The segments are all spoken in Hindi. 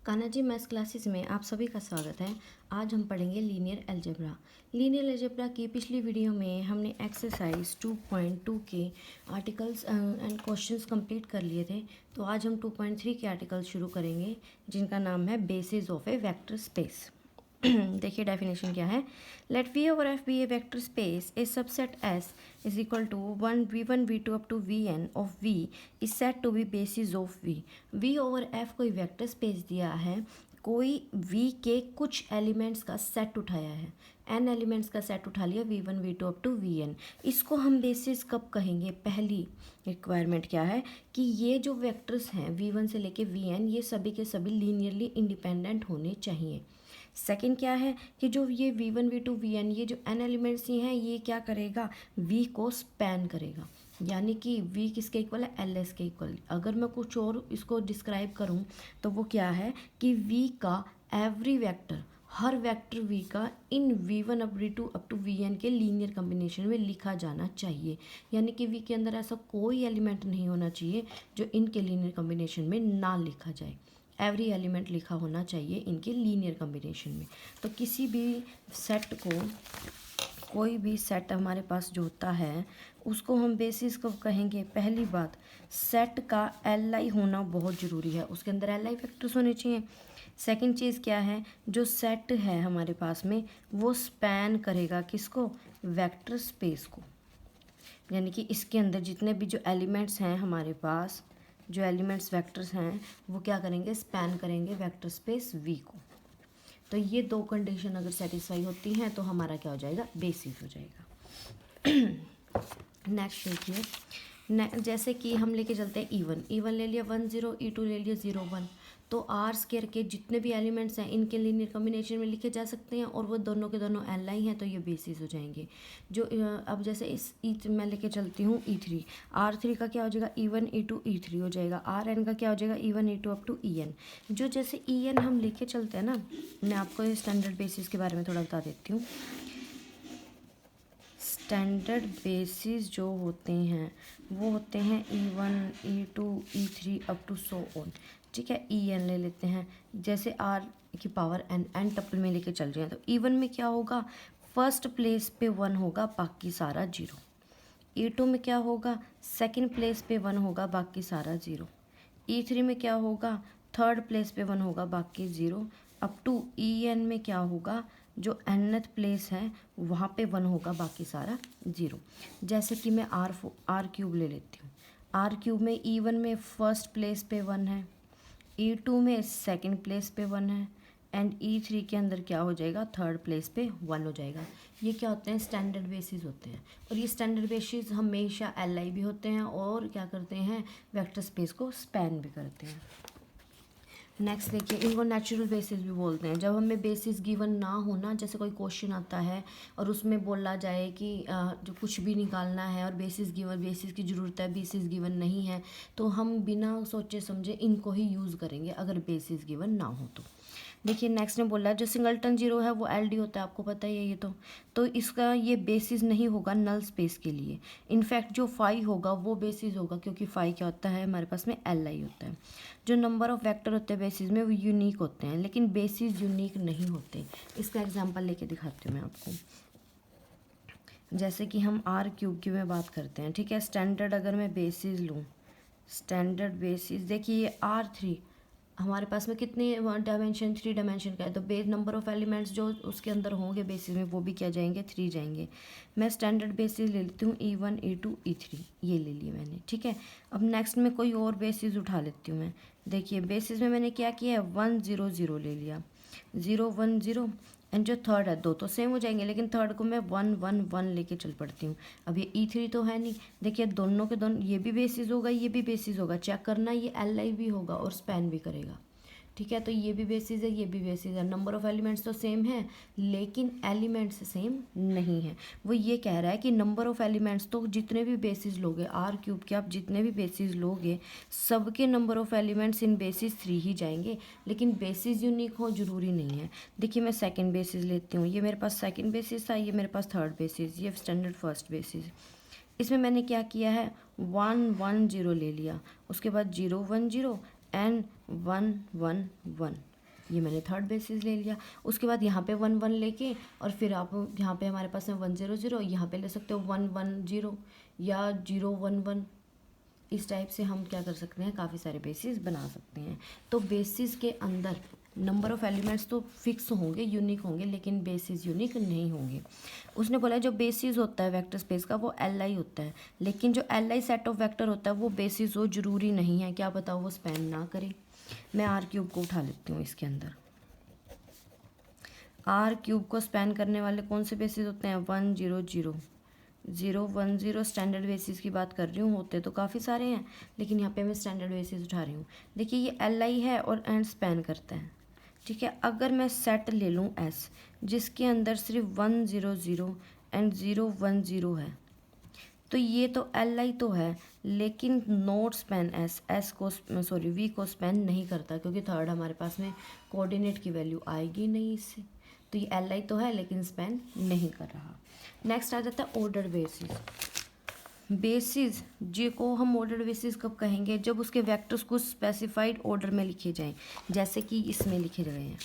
कान्हा जी मैथ्स क्लासेस में आप सभी का स्वागत है। आज हम पढ़ेंगे लीनियर अलजेब्रा। लीनियर अलजेब्रा की पिछली वीडियो में हमने एक्सरसाइज 2.2 के आर्टिकल्स एंड क्वेश्चंस कंप्लीट कर लिए थे। तो आज हम 2.3 के आर्टिकल शुरू करेंगे जिनका नाम है basis of a vector space. देखिए डेफिनेशन क्या है। Let V over F be a vector space a subset S is equal to 1 v2 up to vn of v is set to be basis of v। v over f कोई वेक्टर स्पेस दिया है, कोई v के कुछ एलिमेंट्स का सेट उठाया है, n एलिमेंट्स का सेट उठा लिया v1 v2 up to vn। इसको हम बेसिस कब कहेंगे? पहली रिक्वायरमेंट क्या है कि ये जो वेक्टर्स हैं v1 से लेके vn ये सभी के सभी लीनियरली इंडिपेंडेंट होने चाहिए। सेकंड क्या है कि जो ये v1 v2 vn ये जो n एलिमेंट्स ही हैं ये क्या करेगा? v को स्पैन करेगा, यानी कि v किसके इक्वल है? ls के इक्वल। अगर मैं कुछ और इसको डिस्क्राइब करूं तो वो क्या है कि v का एवरी वेक्टर, हर वेक्टर v का इन v1 up v2 up to vn के लीनियर कम्बिनेशन में लिखा जाना चाहिए। यानी कि v के अंदर ऐसा कोई एलिमेंट नहीं होना चाहिए जो इनके लीनियर कम्बिनेशन में ना लिखा जाए। एवरी एलिमेंट लिखा होना चाहिए इनके लीनियर कम्बिनेशन में। तो किसी भी सेट को, कोई भी सेट हमारे पास जो होता है उसको हम बेसिस कब कहेंगे? पहली बात, सेट का li होना बहुत ज़रूरी है, उसके अंदर li फैक्टर्स होने चाहिए। सेकंड चीज़ क्या है, जो सेट है हमारे पास में वो स्पैन करेगा किसको? वेक्टर स्पेस को। यानी कि इसके अंदर जितने भी जो एलिमेंट्स हैं हमारे पास, जो एलिमेंट्स वेक्टर्स हैं वो क्या करेंगे? स्पैन करेंगे वेक्टर स्पेस v को। तो ये दो कंडीशन अगर सेटिस्फाई होती हैं तो हमारा क्या हो जाएगा? बेसिस हो जाएगा। नेक्स्ट देखिए, जैसे कि हम लेके चलते हैं E1 ले लिया 1 0, E2 ले लिया 0 1। तो आर स्क्वायर के जितने भी एलिमेंट्स हैं इनके लीनियर कॉम्बिनेशन में लिखे जा सकते हैं और वो दोनों के दोनों li हैं, तो ये बेसिस हो जाएंगे। जो अब जैसे इस मैं लेके चलती हूँ E3, R3 का क्या हो जाएगा? E1 E2 E3 हो जाएगा। Rn का क्या हो जाएगा? E1 E2 up to En। जो जैसे En हम लेके चलते हैं ना, मैं आपको स्टैंडर्ड बेसिस के बारे में थोड़ा बता देती हूँ। स्टैंडर्ड बेसिस जो होते हैं वो होते हैं E1 E2 E3 up to so on. ठीक है, En ले लेते हैं, जैसे r की पावर n टप्पल में लेके चल रहे हैं। तो E1 में क्या होगा? फर्स्ट प्लेस पे 1 होगा, बाकी सारा 0। E2 में क्या होगा? सेकंड प्लेस पे 1 होगा, बाकी सारा 0। E3 में क्या होगा? थर्ड प्लेस पे 1 होगा, बाकी 0। अप टू En में क्या होगा? जो nth प्लेस है वहाँ पे 1 होगा, बाकी सारा 0। जैसे कि मैं आर क्यूब ले लेती हूँ। आर क्यूब में E1 में फर्स्ट प्लेस पे 1 है, E2 में सेकंड प्लेस पे 1 है एंड E3 के अंदर क्या हो जाएगा? थर्ड प्लेस पे 1 हो जाएगा। ये क्या होते हैं? स्टैंडर्ड बेसिस होते हैं। और ये स्टैंडर्ड बेसिस हमेशा li भी होते हैं और क्या करते हैं? वेक्टर स्पेस को स्पैन भी करते हैं। नेक्स्ट देखिए, इनको नेचुरल बेसिस भी बोलते हैं। जब हमें बेसिस गिवन ना होना, जैसे कोई क्वेश्चन आता है और उसमें बोला जाए कि जो कुछ भी निकालना है और बेसिस की ज़रूरत है, बेसिस गिवन नहीं है, तो हम बिना सोचे समझे इनको ही यूज़ करेंगे अगर बेसिस गिवन ना हो तो। देखिए नेक्स्ट ने बोला जो सिंगलटन जीरो है वो LD होता है, आपको पता ही है ये तो इसका ये बेसिस नहीं होगा नल स्पेस के लिए। इनफैक्ट जो फाई होगा वो बेसिस होगा, क्योंकि फाई क्या होता है हमारे पास में li होता है। जो नंबर ऑफ वेक्टर होते हैं बेसिस में वो यूनिक होते हैं, लेकिन बेसिस यूनिक नहीं होते। इसका एग्जांपल लेके दिखाती हूँ मैं आपको। जैसे कि हम आर क्यूब की मैं बात करते हैं, ठीक है। स्टैंडर्ड अगर मैं बेसिस लूँ, स्टैंडर्ड बेसिस देखिए ये R3 हमारे पास में कितने डायमेंशन? 3 डायमेंशन का है। तो बेस नंबर ऑफ एलिमेंट्स जो उसके अंदर होंगे बेसिस में वो भी क्या जाएंगे? 3 जाएंगे। मैं स्टैंडर्ड बेसिस ले लेती हूँ E1 E2 E3, ये ले लिए मैंने, ठीक है। अब नेक्स्ट में कोई और बेसिस उठा लेती हूँ मैं। देखिए बेसिस में मैंने क्या किया है? 1 0 0 ले लिया, 0 1 0 एंड जो थर्ड है, दो तो सेम हो जाएंगे लेकिन थर्ड को मैं 1 1 1 लेके चल पड़ती हूँ। अब ये E3 तो है नहीं, देखिए दोनों के दोनों, ये भी बेसिस होगा ये भी बेसिस होगा, चेक करना, ये li भी होगा और स्पैन भी करेगा, ठीक है। तो ये भी बेसिस है ये भी बेसिस है। नंबर ऑफ एलिमेंट्स तो सेम है लेकिन एलिमेंट्स सेम नहीं है। वो ये कह रहा है कि नंबर ऑफ एलिमेंट्स तो जितने भी बेसिस लोगे आर क्यूब के, आप जितने भी बेसिस लोगे सबके number of elements in basis 3 ही जाएंगे, लेकिन बेसिस यूनिक हो ज़रूरी नहीं है। देखिए मैं सेकेंड बेसिस लेती हूँ, ये मेरे पास सेकेंड बेसिस था, ये मेरे पास थर्ड बेसिस, ये स्टैंडर्ड फर्स्ट बेसिस। इसमें मैंने क्या किया है? 1 1 0 ले लिया, उसके बाद 0 1 0 एंड 1 1 1, ये मैंने थर्ड बेसिस ले लिया। उसके बाद यहाँ पे 1 1 लेके और फिर आप यहाँ पे हमारे पास है 1 0 0, यहाँ पे ले सकते हो 1 1 0 या 0 1 1। इस टाइप से हम क्या कर सकते हैं, काफ़ी सारे बेसिस बना सकते हैं। तो बेसिस के अंदर नंबर ऑफ़ एलिमेंट्स तो फिक्स होंगे, यूनिक होंगे, लेकिन बेसिस यूनिक नहीं होंगे। उसने बोला जो बेसिस होता है वेक्टर स्पेस का वो LI होता है, लेकिन जो LI सेट ऑफ वेक्टर होता है वो बेसिस हो ज़रूरी नहीं है। क्या बताओ, वो स्पैन ना करे। मैं R³ को उठा लेती हूँ। इसके अंदर R³ को स्पैन करने वाले कौन से बेसिस होते हैं, 1 0 0 0 1 0 स्टैंडर्ड बेसिस की बात कर रही हूँ। होते तो काफ़ी सारे हैं, लेकिन यहाँ पे मैं स्टैंडर्ड बेसिस उठा रही हूँ। देखिए ये LI है और एंड स्पैन करता है, ठीक है। अगर मैं सेट ले लूँ S जिसके अंदर सिर्फ 1 0 0 एंड 0 1 0 है, तो ये तो LI तो है, लेकिन नोट स्पैन S को V को स्पैन नहीं करता, क्योंकि थर्ड हमारे पास में कोऑर्डिनेट की वैल्यू आएगी नहीं इससे। तो ये LI तो है लेकिन स्पैन नहीं कर रहा। नेक्स्ट आ जाता है ऑर्डर बेसिस। बेसिस जी को हम ऑर्डर बेसिस कब कहेंगे, जब उसके वेक्टर्स को स्पेसिफाइड ऑर्डर में लिखे जाएं, जैसे कि इसमें लिखे गए हैं।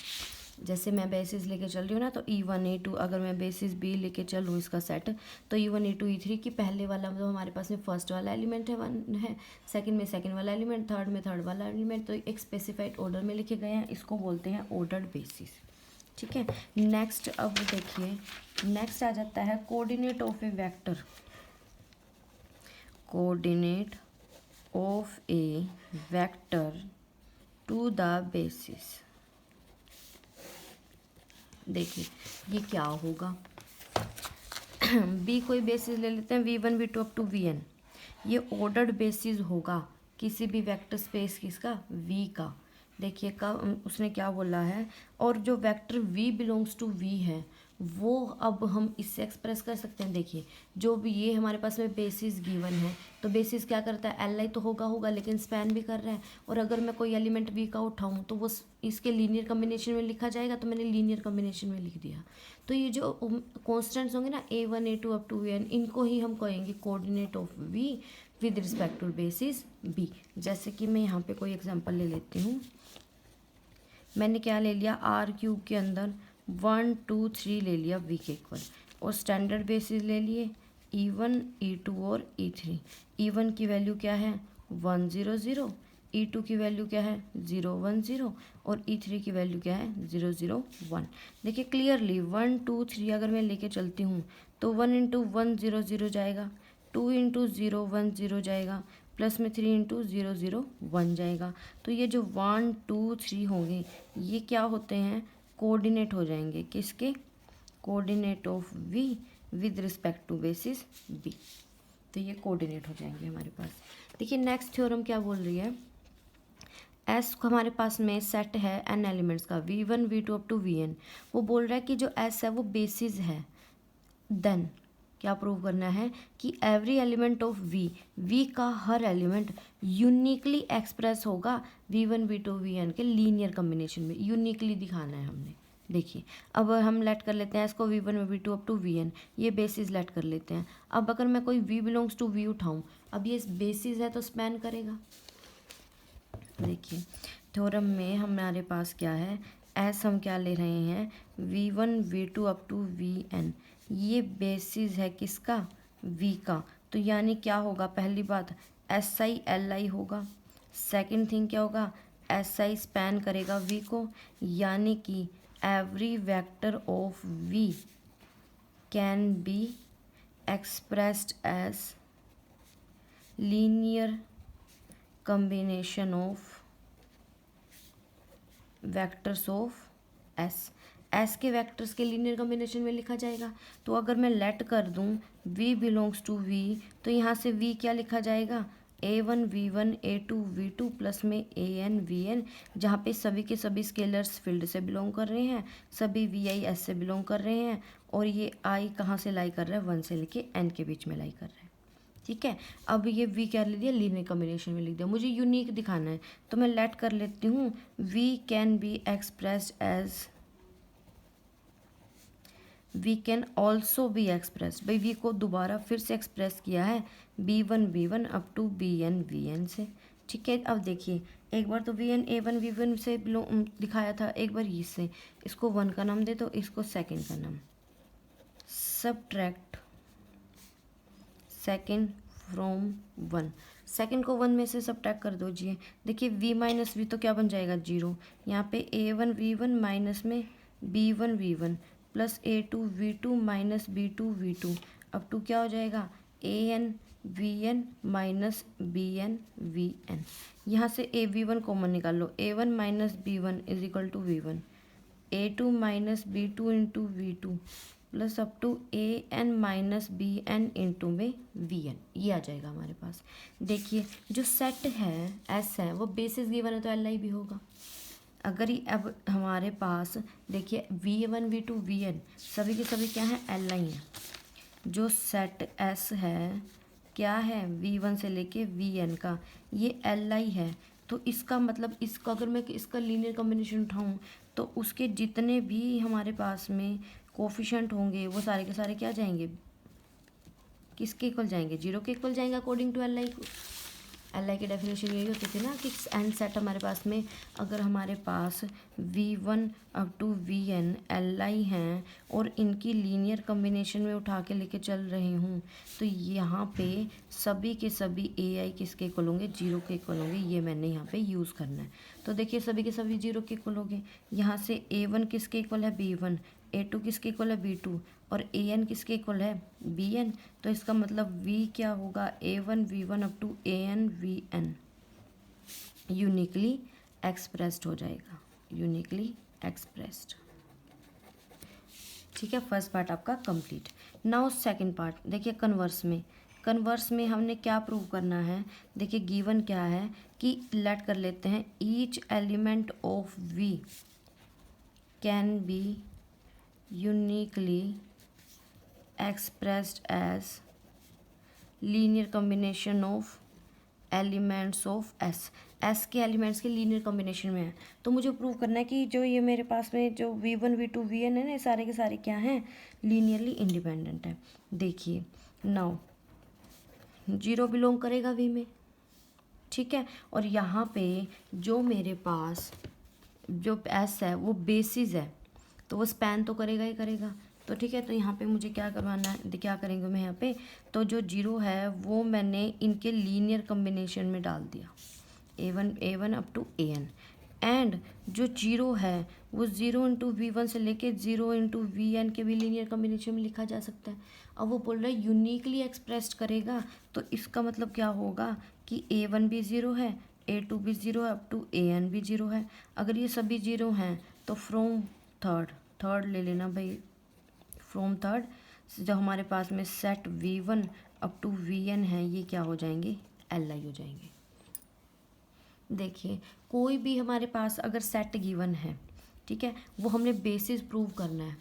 जैसे मैं बेसिस लेके चल रही हूँ ना, तो E1 E2, अगर मैं बेसिस B लेके चलूँ इसका सेट, तो E1 E2 E3 की पहले वाला मतलब हमारे पास में फर्स्ट वाला एलिमेंट है 1 है, सेकंड में सेकंड वाला एलिमेंट, थर्ड में थर्ड वाला एलिमेंट, तो एक स्पेसिफाइड ऑर्डर में लिखे गए हैं। इसको बोलते हैं ऑर्डर्ड बेसिस, ठीक है। नेक्स्ट अब देखिए, नेक्स्ट आ जाता है coordinate of a vector. Coordinate of a vector to the basis. देखिए ये क्या होगा, B कोई बेसिस ले लेते हैं, V1 V2 up to Vn। ये ऑर्डर्ड बेसिस होगा किसी भी वेक्टर स्पेस किसका, V का। देखिए कब उसने क्या बोला है, और जो vector V belongs to V है वो अब हम इससे एक्सप्रेस कर सकते हैं। देखिए जो भी ये हमारे पास में बेसिस गिवन है, तो बेसिस क्या करता है, LI तो होगा लेकिन स्पैन भी कर रहा है। और अगर मैं कोई एलिमेंट V का उठाऊँ तो वो इसके लीनियर कम्बिनेशन में लिखा जाएगा, तो मैंने लीनियर कम्बिनेशन में लिख दिया। तो ये जो कॉन्स्टेंट्स होंगे ना A1 A2 up to Vn, इनको ही हम कहेंगे coordinate of V with respect to basis B। जैसे कि मैं यहाँ पे कोई एग्जांपल ले लेती हूँ। मैंने क्या ले लिया, R³ के अंदर 1 2 3 ले लिया V के इक्वल, और स्टैंडर्ड बेसिस ले लिए E1 E2 और E3। E1 की वैल्यू क्या है 1 0 0, E2 की वैल्यू क्या है 0 1 0, और E3 की वैल्यू क्या है 0 0 1। देखिए क्लियरली 1 2 3 अगर मैं लेके चलती हूँ तो 1 इंटू 1 0 0 जाएगा, 2 इंटू 0 1 0 जाएगा, प्लस में 3 इंटू 0 0 1 जाएगा। तो ये जो 1 2 3 होंगे ये क्या होते हैं, कोऑर्डिनेट हो जाएंगे किसके, coordinate of V with respect to basis B। तो ये कोऑर्डिनेट हो जाएंगे हमारे पास। देखिए नेक्स्ट थ्योरम क्या बोल रही है, S हमारे पास में सेट है n एलिमेंट्स का V1 V2 up to Vn। वो बोल रहा है कि जो S है वो बेसिस है। देन क्या प्रूव करना है कि एवरी एलिमेंट ऑफ V का हर एलिमेंट यूनिकली एक्सप्रेस होगा V1 V2 Vn के लीनियर कम्बिनेशन में। यूनिकली दिखाना है हमने। देखिए अब हम लेट कर लेते हैं इसको V1 V2 up to Vn, ये बेसिस लेट कर लेते हैं। अब अगर मैं कोई V बिलोंग्स टू V उठाऊं, अब ये बेसिस है तो स्पैन करेगा। देखिए थ्योरम में हमारे पास क्या है, एस हम क्या ले रहे हैं V1 V2 up to Vn, ये बेसिस है किसका, V का। तो यानी क्या होगा, पहली बात SI LI होगा, सेकंड थिंग क्या होगा, SI स्पैन करेगा V को, यानी कि every vector of V can be expressed as linear combination of vectors of S के वेक्टर्स के लीनियर कम्बिनेशन में लिखा जाएगा। तो अगर मैं लेट कर दूं V बिलोंग्स टू V, तो यहाँ से V क्या लिखा जाएगा, A1 V1 A2 V2 plus में AN VN, जहाँ पे सभी के सभी स्केलर्स फील्ड से बिलोंग कर रहे हैं, सभी VI S से बिलोंग कर रहे हैं, और ये I कहाँ से लाई कर रहा है, 1 से लेके N के बीच में लाई कर रहा है। ठीक है, अब ये V क्या लिख दिया, लीनियर कम्बिनेशन में लिख दिया। मुझे यूनिक दिखाना है तो मैं लेट कर लेती हूँ V can be expressed as, V can also be expressed, भाई V को दोबारा फिर से एक्सप्रेस किया है B1 B1 up to BN VN से। ठीक है, अब देखिए एक बार तो A1 V1 से दिखाया था, एक बार इससे। इसको 1 का नाम दे दो, इसको सेकंड का नाम। सब्ट्रैक्ट सेकंड फ्रॉम 1, सेकंड को 1 में से सब्ट्रैक्ट कर दो जी। देखिए V माइनस वी तो क्या बन जाएगा 0। यहाँ पे A1 V1 माइनस में B1 V1 plus A2 V2 minus B2 V2 अब टू क्या हो जाएगा AN VN minus BN VN। यहाँ से V1 कॉमन निकाल लो, A1 minus B1 is equal to V1, A2 minus B2 into V2 plus up to AN minus BN into में VN, ये आ जाएगा हमारे पास। देखिए जो सेट है S है वो बेसिस गिवन है तो LI भी होगा। अगर ये अब हमारे पास देखिए V1 V2 VN सभी के सभी क्या है LI हैं। जो सेट S है क्या है V1 से लेके VN का ये LI है, तो इसका मतलब इसका अगर मैं इसका लीनियर कॉम्बिनेशन उठाऊं तो उसके जितने भी हमारे पास में कोफिशिएंट होंगे वो सारे के सारे क्या जाएंगे, किसके इक्वल जाएंगे, 0 के इक्वल जाएंगे अकॉर्डिंग टू LI। LI की डेफिनेशन यही होती थी ना कि एन सेट हमारे पास में अगर हमारे पास V1 up to VN LI हैं और इनकी लीनियर कॉम्बिनेशन में उठा के लेके चल रहे हूँ तो यहाँ पे सभी के सभी AI किसके इक्वल होंगे, 0 के इक्वल होंगे। ये मैंने यहाँ पे यूज़ करना है। तो देखिए सभी के सभी 0 के इक्वल होंगे। यहाँ से A1 किसके इक्वल है B1, A2 किसके इक्वल है B2 और AN किसके इक्वल है BN। तो इसका मतलब V क्या होगा A1 V1 up to AN VN uniquely expressed हो जाएगा, यूनिकली एक्सप्रेस्ड। ठीक है, फर्स्ट पार्ट आपका कंप्लीट। नाउ सेकंड पार्ट देखिए कन्वर्स में हमने क्या प्रूव करना है। देखिए गिवन क्या है कि लेट कर लेते हैं each element of V can B uniquely expressed as linear combination of elements of S के एलिमेंट्स के लीनियर कॉम्बिनेशन में है। तो मुझे प्रूव करना है कि जो ये मेरे पास में जो V1 V2 VN है ना सारे के सारे क्या हैं लीनियरली इंडिपेंडेंट है। देखिए नाउ 0 बिलोंग करेगा V में, ठीक है, और यहाँ पे जो मेरे पास जो S है वो बेसिस है तो वो स्पैन तो करेगा ही करेगा। तो ठीक है, तो यहाँ पे मुझे क्या करवाना है, क्या करेंगे मैं यहाँ पे तो जो 0 है वो मैंने इनके लीनियर कॉम्बिनेशन में डाल दिया A1 up to AN and जो 0 है वो 0 इंटू V1 से लेके 0 इंटू VN के भी लीनियर कॉम्बिनेशन में लिखा जा सकता है। अब वो बोल रहा है यूनिकली एक्सप्रेस्ड करेगा तो इसका मतलब क्या होगा कि A1 भी 0 है, A2 भी 0 है, अप टू AN भी 0 है। अगर ये सभी 0 हैं तो फ्रॉम थर्ड ले लेना भाई, फ्रॉम थर्ड जो हमारे पास में set V1 up to VN है ये क्या हो जाएंगे LI हो जाएंगे। देखिए कोई भी हमारे पास अगर सेट गिवन है, ठीक है, वो हमने बेसिस प्रूव करना है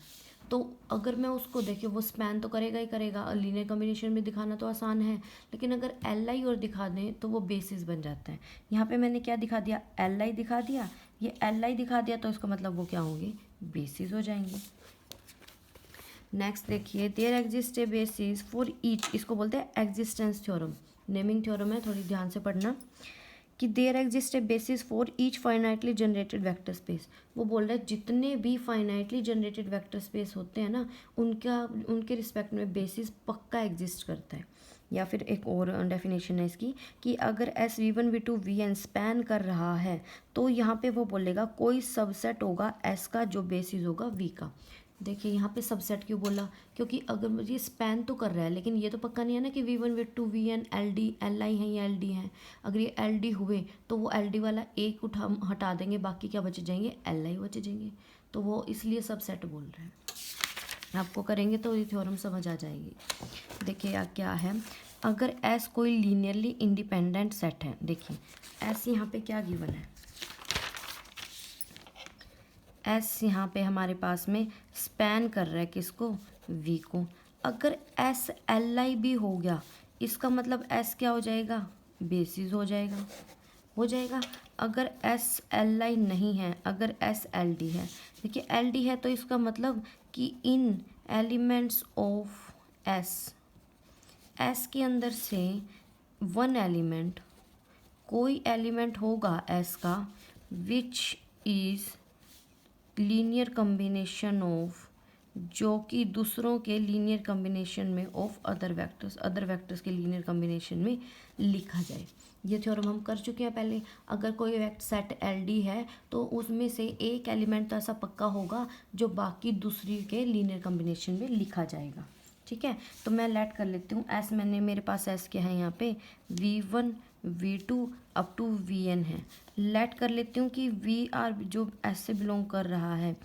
तो अगर मैं उसको देखिए वो स्पैन तो करेगा ही करेगा, लीनियर कॉम्बिनेशन में दिखाना तो आसान है, लेकिन अगर LI और दिखा दें तो वो बेसिस बन जाता है। यहाँ पे मैंने क्या दिखा दिया LI दिखा दिया, ये LI दिखा दिया तो इसका मतलब वो क्या होंगे बेसिस हो जाएंगे। नेक्स्ट देखिए there exist a basis for each, इसको बोलते हैं एग्जिस्टेंस थ्योरम, नेमिंग थ्योरम है, थोड़ी ध्यान से पढ़ना कि there exist a basis for each finitely generated vector space. वो बोल रहे हैं जितने भी फाइनाइटली जनरेटेड वेक्टर स्पेस होते हैं ना उनके रिस्पेक्ट में बेसिस पक्का एग्जिस्ट करता है। या फिर एक और डेफिनेशन है इसकी कि अगर S V1 V2 VN span कर रहा है तो यहाँ पे वो बोलेगा कोई सबसेट होगा S का जो बेसिस होगा V का। देखिए यहाँ पे सबसेट क्यों बोला, क्योंकि अगर मुझे स्पैन तो कर रहा है लेकिन ये तो पक्का नहीं है ना कि V1 V2 VN LI हैं या LD हैं। अगर ये LD हुए तो वो LD वाला एक हटा देंगे, बाकी क्या बचे जाएंगे LI बचे जाएंगे, तो वो इसलिए सबसेट बोल रहे हैं। आपको करेंगे तो ये थ्योरम समझ आ जाएगी। देखिए क्या है, अगर S कोई लीनियरली इंडिपेंडेंट सेट है, देखिए S यहाँ पे क्या गिवन है, S यहाँ पे हमारे पास में स्पैन कर रहा है किसको V को। अगर S LI भी हो गया इसका मतलब S क्या हो जाएगा बेसिस हो जाएगा। अगर S LI नहीं है, अगर S LD है, देखिए LD है तो इसका मतलब कि इन एलिमेंट्स ऑफ S के अंदर से वन एलिमेंट कोई एलिमेंट होगा एस का which is linear combination of, जो कि दूसरों के लीनियर कम्बिनेशन में ऑफ अदर वेक्टर्स के लीनियर कम्बिनेशन में लिखा जाए। ये थ्योरम हम कर चुके हैं पहले। अगर कोई वेक्टर सेट एल है तो उसमें से एक एलिमेंट तो ऐसा पक्का होगा जो बाकी दूसरी के लीनियर कम्बिनेशन में लिखा जाएगा। ठीक है, तो मैं लेट कर लेती हूँ एस। मेरे पास एस क्या है यहाँ पे, V1 V2 up to Vn है। लेट कर लेती हूँ कि वी आर जो एस से बिलोंग कर रहा है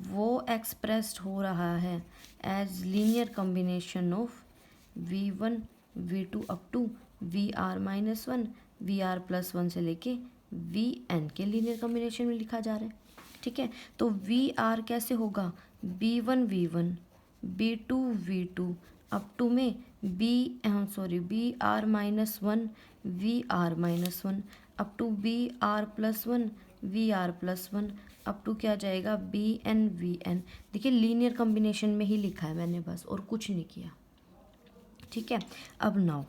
वो एक्सप्रेस्ड हो रहा है as linear combination of V1 V2 up to VR-1 VR+1 से लेके Vn के लीनियर कम्बिनेशन में लिखा जा रहा है। ठीक है, तो VR कैसे होगा, B1 V1 B2 V2 up to में BR-1 VR-1 up to BR+1 VR+1 up to क्या जाएगा BN VN। देखिए लीनियर कम्बिनेशन में ही लिखा है मैंने बस, और कुछ नहीं किया। ठीक है, अब नाउ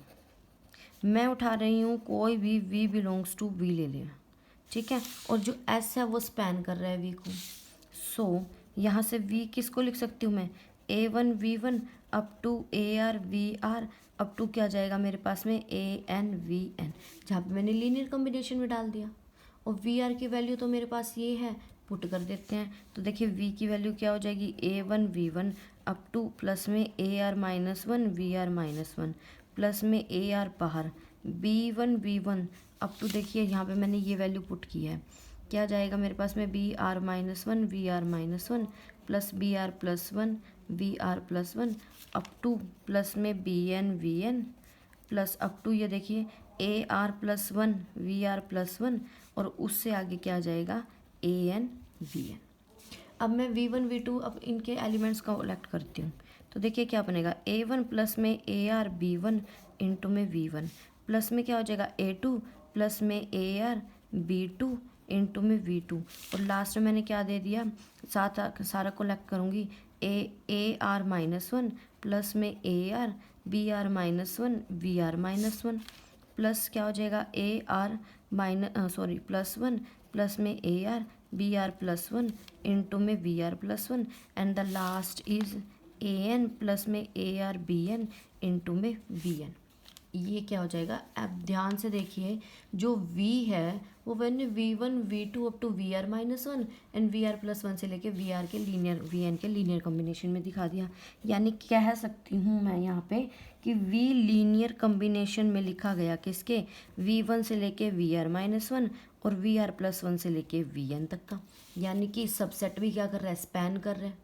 मैं उठा रही हूँ कोई भी V बिलोंग्स टू V ले लेना। ठीक है, और जो S है वो स्पैन कर रहा है V को। सो यहाँ से V किसको लिख सकती हूँ मैं, A1 V1 up to AR VR up to क्या जाएगा मेरे पास में AN VN, जहाँ पे मैंने लीनियर कम्बिनेशन में डाल दिया। और VR की वैल्यू तो मेरे पास ये है, पुट कर देते हैं। तो देखिए V की वैल्यू क्या हो जाएगी, A1 V1 up to plus में AR-1 VR-1 प्लस में AR बाहर B1 V1 अप टू, देखिए यहाँ पे मैंने ये वैल्यू पुट की है, क्या जाएगा मेरे पास में BR-1 VR-1 plus BR+1 VR+1 up to plus में BN VN plus up to ये देखिए AR+1 VR+1 और उससे आगे क्या आ जाएगा AN VN। अब मैं V1 V2 अब इनके एलिमेंट्स का कलेक्ट करती हूँ। तो देखिए क्या बनेगा, A1 प्लस में AR B1 इंटू में V1 प्लस में क्या हो जाएगा A2 प्लस में AR B2 इंटू में V2, और लास्ट में मैंने क्या दे दिया, सारा कलेक्ट करूँगी AR-1 प्लस में AR BR-1 VR-1 प्लस क्या हो जाएगा AR-1 प्लस में AR BR+1 इंटू में VR+1 and the last is AN plus में AR BN इंटू में VN। ये क्या हो जाएगा, अब ध्यान से देखिए, जो V है वो मैंने V1 V2 up to VR-1 and VR+1 से लेके VR के लीनियर VN के लीनियर कम्बिनेशन में दिखा दिया। यानी कह सकती हूँ मैं यहाँ पे कि V लीनियर कम्बिनेशन में लिखा गया किसके, V1 से लेके VR-1 और VR+1 से लेके VN तक का। यानी कि सबसेट भी क्या कर रहा है, स्पैन कर रहा है।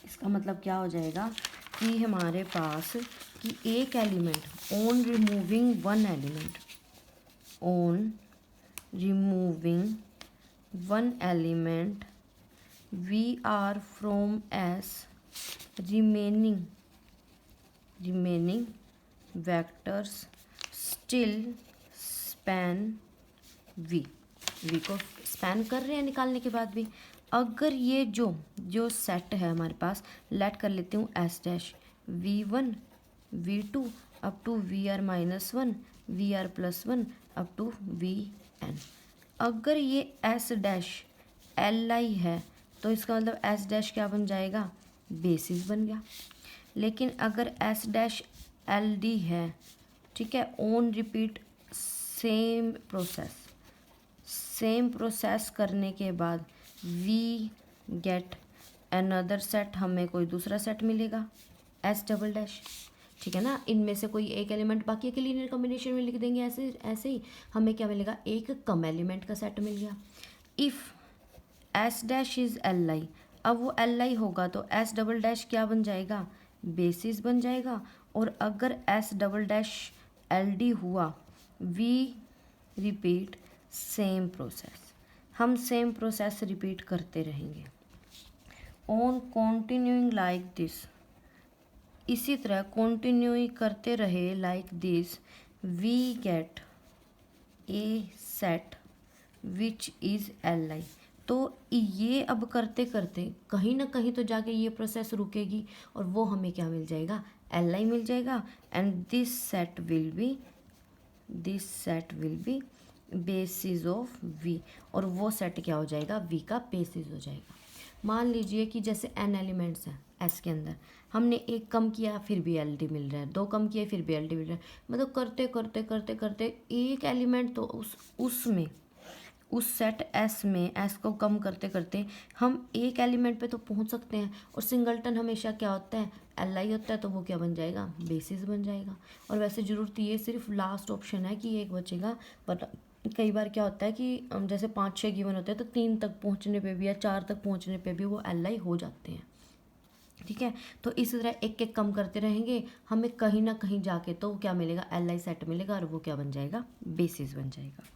इसका मतलब क्या हो जाएगा कि हमारे पास कि एक element on removing one element V R from S remaining vectors still span V को स्पैन कर रहे हैं निकालने के बाद भी। अगर ये जो सेट है हमारे पास, लेट कर लेती हूँ S dash V1 V2 up to VR-1 VR+1 up to VN। अगर ये एस डैश LI है तो इसका मतलब एस डैश क्या बन जाएगा, बेसिस बन गया। लेकिन अगर एस डैश LD है, ठीक है, ऑन रिपीट सेम प्रोसेस करने के बाद वी गेट अनदर सेट, हमें कोई दूसरा सेट मिलेगा एस डबल डैश। ठीक है ना, इनमें से कोई एक एलिमेंट बाकी के लीनियर कॉम्बिनेशन में लिख देंगे, ऐसे ही हमें क्या मिलेगा, एक कम एलिमेंट का सेट मिल गया। If S dash is LI, अब वो LI होगा तो एस डबल डैश क्या बन जाएगा, बेसिस बन जाएगा। और अगर एस डबल डैश LD हुआ, वी रिपीट सेम प्रोसेस, हम सेम प्रोसेस रिपीट करते रहेंगे ऑन कंटिन्यूइंग लाइक दिस। इसी तरह कंटिन्यू करते रहे like this, we get a set which is LI। तो ये अब करते करते कहीं ना कहीं तो जाके ये प्रोसेस रुकेगी और वो हमें क्या मिल जाएगा, LI मिल जाएगा। And this set will be basis of V, और वो सेट क्या हो जाएगा, वी का बेसिस हो जाएगा। मान लीजिए कि जैसे n एलिमेंट्स हैं एस के अंदर, हमने एक कम किया फिर भी एल डी मिल रहा है, दो कम किए फिर भी एल डी मिल रहा है, मतलब करते करते करते करते एक एलिमेंट तो उसमें उस सेट एस में एस को कम करते करते हम एक एलिमेंट पे तो पहुंच सकते हैं। और सिंगलटन हमेशा क्या होता है, एल आई होता है, तो वो क्या बन जाएगा, बेसिस बन जाएगा। और वैसे ज़रूरत ये सिर्फ लास्ट ऑप्शन है कि एक बचेगा, पर कई बार क्या होता है कि जैसे 5-6 गिवन होते हैं तो 3 तक पहुंचने पे भी या 4 तक पहुंचने पे भी वो एल आई हो जाते हैं। ठीक है, तो इस तरह एक एक कम करते रहेंगे, हमें कहीं ना कहीं जाके तो क्या मिलेगा, एल आई सेट मिलेगा, और वो क्या बन जाएगा, बेसिस बन जाएगा।